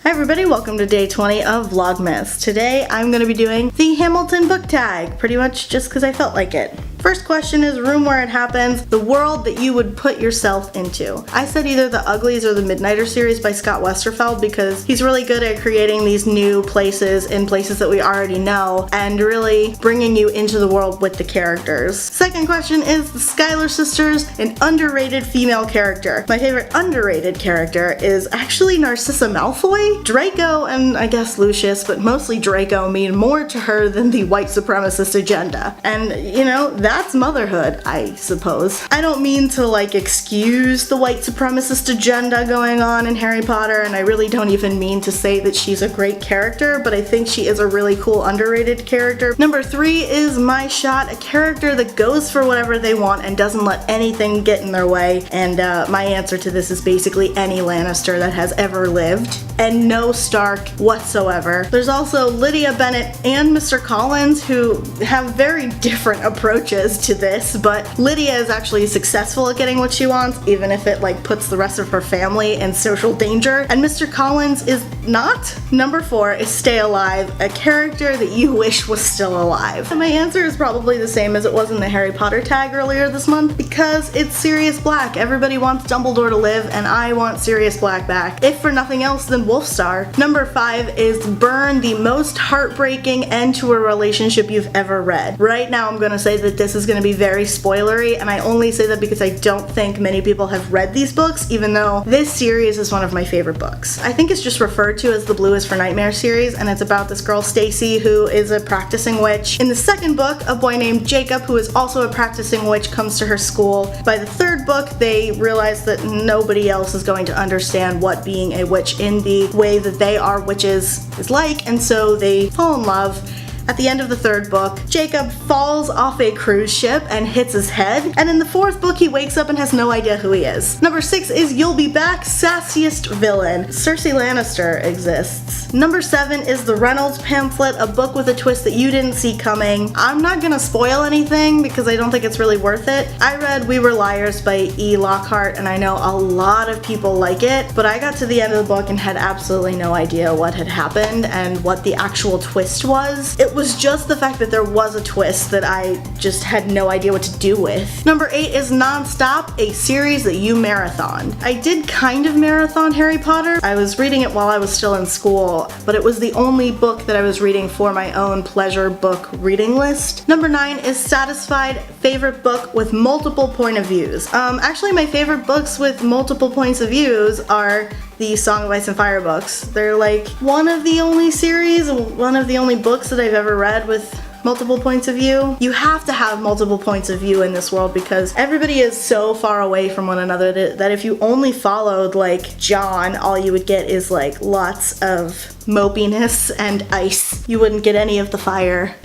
Hi everybody, welcome to day 20 of Vlogmas. Today I'm going to be doing the Hamilton book tag, pretty much just because I felt like it. First question is room where it happens, the world that you would put yourself into. I said either the Uglies or the Midnighter series by Scott Westerfeld because he's really good at creating these new places in places that we already know and really bringing you into the world with the characters. Second question is the Schuyler Sisters, an underrated female character. My favorite underrated character is actually Narcissa Malfoy. Draco and I guess Lucius, but mostly Draco, mean more to her than the white supremacist agenda. And you know, that's motherhood, I suppose. I don't mean to like excuse the white supremacist agenda going on in Harry Potter, and I really don't even mean to say that she's a great character, but I think she is a really cool underrated character. Number 3 is my shot, a character that goes for whatever they want and doesn't let anything get in their way, and my answer to this is basically any Lannister that has ever lived, and no Stark whatsoever. There's also Lydia Bennet and Mr. Collins who have very different approaches to this, but Lydia is actually successful at getting what she wants, even if it like puts the rest of her family in social danger, and Mr. Collins is not. Number 4 is Stay Alive, a character that you wish was still alive. And my answer is probably the same as it was in the Harry Potter tag earlier this month, because it's Sirius Black. Everybody wants Dumbledore to live, and I want Sirius Black back, if for nothing else than Wolfstar. Number 5 is burn the most heartbreaking end to a relationship you've ever read. Right now I'm gonna say that this is gonna be very spoilery, and I only say that because I don't think many people have read these books, even though this series is one of my favorite books. I think it's just referred to as the Blue is for Nightmare series, and it's about this girl Stacy who is a practicing witch. In the second book, a boy named Jacob, who is also a practicing witch, comes to her school. By the third book, they realize that nobody else is going to understand what being a witch in the way that they are witches is like, and so they fall in love. At the end of the third book, Jacob falls off a cruise ship and hits his head, and in the fourth book he wakes up and has no idea who he is. Number 6 is You'll Be Back, Sassiest Villain. Cersei Lannister exists. Number 7 is the Reynolds Pamphlet, a book with a twist that you didn't see coming. I'm not gonna spoil anything because I don't think it's really worth it. I read We Were Liars by E. Lockhart, and I know a lot of people like it, but I got to the end of the book and had absolutely no idea what had happened and what the actual twist was. It was just the fact that there was a twist that I just had no idea what to do with. Number 8 is NonStop, a series that you marathoned. I did kind of marathon Harry Potter. I was reading it while I was still in school, but it was the only book that I was reading for my own pleasure book reading list. Number 9 is Satisfied, favorite book with multiple point of views. Actually my favorite books with multiple points of views are the Song of Ice and Fire books. They're like one of the only series, one of the only books that I've ever read with multiple points of view. You have to have multiple points of view in this world because everybody is so far away from one another that if you only followed like John, all you would get is like lots of mopiness and ice. You wouldn't get any of the fire.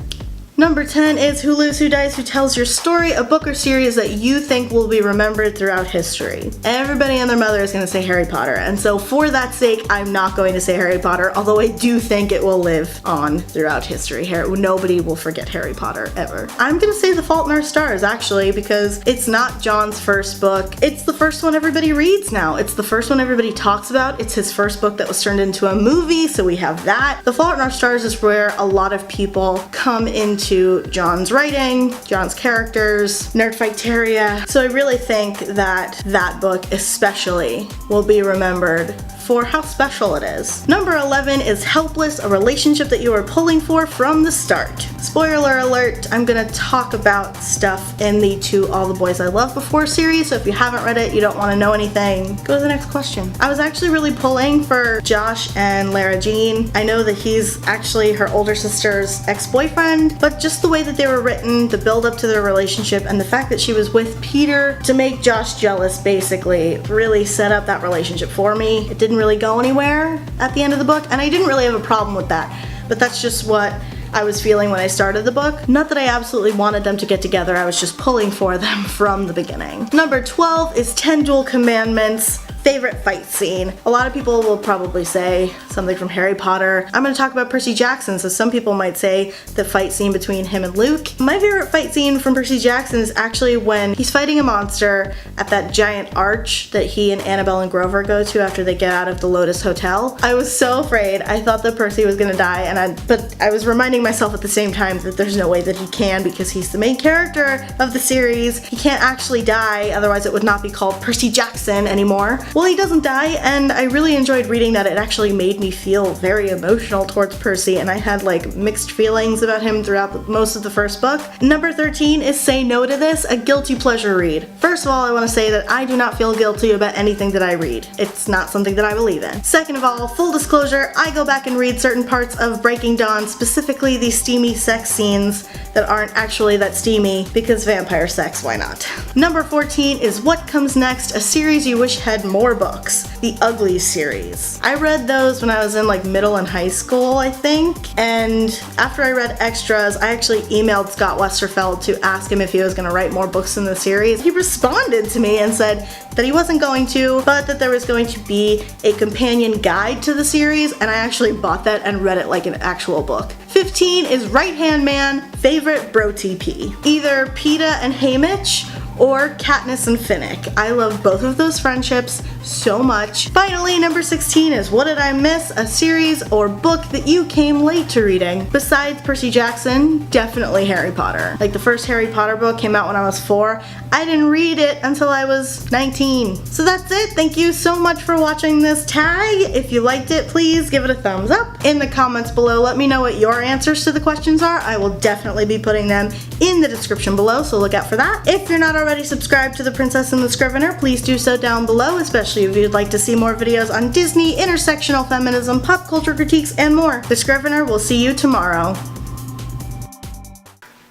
Number 10 is Who Lives, Who Dies, Who Tells Your Story, a book or series that you think will be remembered throughout history. Everybody and their mother is going to say Harry Potter, and so for that sake, I'm not going to say Harry Potter, although I do think it will live on throughout history. Nobody will forget Harry Potter, ever. I'm going to say The Fault in Our Stars, actually, because it's not John's first book. It's the first one everybody reads now. It's the first one everybody talks about. It's his first book that was turned into a movie, so we have that. The Fault in Our Stars is where a lot of people come into John's writing, John's characters, Nerdfighteria. So I really think that that book especially will be remembered for how special it is. Number 11 is Helpless, a relationship that you are pulling for from the start. Spoiler alert, I'm gonna talk about stuff in the To All the Boys I Love Before series, so if you haven't read it, you don't want to know anything, go to the next question. I was actually really pulling for Josh and Lara Jean. I know that he's actually her older sister's ex-boyfriend, but just the way that they were written, the build up to their relationship, and the fact that she was with Peter to make Josh jealous basically really set up that relationship for me. It didn't really go anywhere at the end of the book, and I didn't really have a problem with that, but that's just what I was feeling when I started the book. Not that I absolutely wanted them to get together, I was just pulling for them from the beginning. Number 12 is 10 Dual Commandments, Favorite fight scene. A lot of people will probably say something from Harry Potter. I'm going to talk about Percy Jackson, so some people might say the fight scene between him and Luke. My favorite fight scene from Percy Jackson is actually when he's fighting a monster at that giant arch that he and Annabelle and Grover go to after they get out of the Lotus Hotel. I was so afraid. I thought that Percy was going to die, but I was reminding myself at the same time that there's no way that he can, because he's the main character of the series. He can't actually die, otherwise it would not be called Percy Jackson anymore. Well, he doesn't die, and I really enjoyed reading that. It actually made me feel very emotional towards Percy, and I had like mixed feelings about him throughout most of the first book. Number 13 is Say No to This, a guilty pleasure read. First of all, I want to say that I do not feel guilty about anything that I read. It's not something that I believe in. Second of all, full disclosure, I go back and read certain parts of Breaking Dawn, specifically the steamy sex scenes that aren't actually that steamy, because vampire sex, why not? Number 14 is What Comes Next, a series you wish had more books. The Ugly series. I read those when I was in like middle and high school, I think, and after I read extras, I actually emailed Scott Westerfeld to ask him if he was going to write more books in the series. He responded to me and said that he wasn't going to, but that there was going to be a companion guide to the series, and I actually bought that and read it like an actual book. 15 is Right Hand Man, favorite bro TP. Either Peeta and Haymitch or Katniss and Finnick. I love both of those friendships so much. Finally, number 16 is What Did I Miss? A series or book that you came late to reading. Besides Percy Jackson, definitely Harry Potter. Like the first Harry Potter book came out when I was 4. I didn't read it until I was 19. So that's it. Thank you so much for watching this tag. If you liked it, please give it a thumbs up. In the comments below, let me know what your answers to the questions are. I will definitely be putting them in the description below, so look out for that. If you're not already subscribed to The Princess and the Scrivener, please do so down below, especially if you'd like to see more videos on Disney, intersectional feminism, pop culture critiques, and more. The Scrivener will see you tomorrow.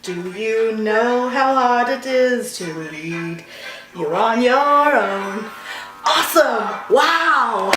Do you know how hard it is to read? You're on your own. Awesome! Wow!